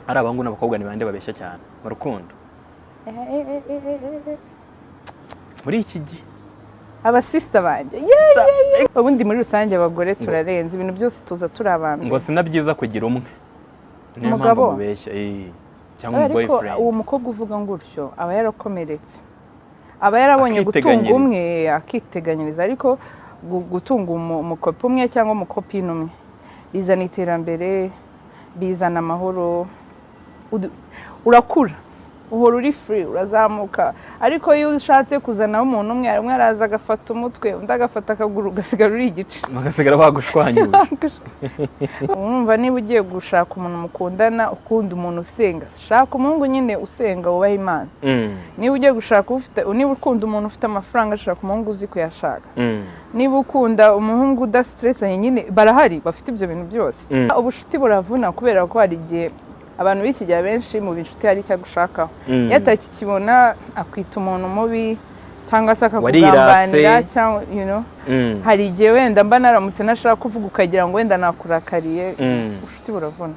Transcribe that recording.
ari abahungu n'abakobwa ni bande babeshya cyane mu rukundo muri iki gihe abasista banje ubundi muri rusange abagore turarenze ibintu byose tuza turabambe ngo sinabyiza kugira umwe umugabo mubeshya cyangwa boyfriend uwo mukobwa uvuga ngutyo aba yarakomeretse aba yarabonye gutunga umwe akiteganyiriza ariko gutunga umukopi umwe cyangwa umukopi n'umwe bizana iterambere bizana amahoro urakura uhora uri free urazamuka ariko iyo ushatse kuzana umuntu umwe araza agafata umutwe undi agafata akaguru gasigara uri igice bagasigara bagushwanyuje umva niba ugiye gushaka umuntu mukundana ukunda umuntu usenga shaka umuhungu nyine usenga wubaha Imana niba ugiye gushaka niba ukunda umuntu ufite amafaranga shaka umuhungu uzi kuyashaka niba ukunda umuhungu udastressanye nyine barahari bafite ibyo bintu byose ubushuti buravuna kubera ko hari igihe abantu b'iki gihe benshi mu binshuti hari icyo gushakaho yatakikibona akwita umuntu mubi cyangwa se akakugambanira cyangwa hari igihe wenda mba naramutse nashaka kuvuga ukagira ngo wenda nakurakariye ubushuti buravuna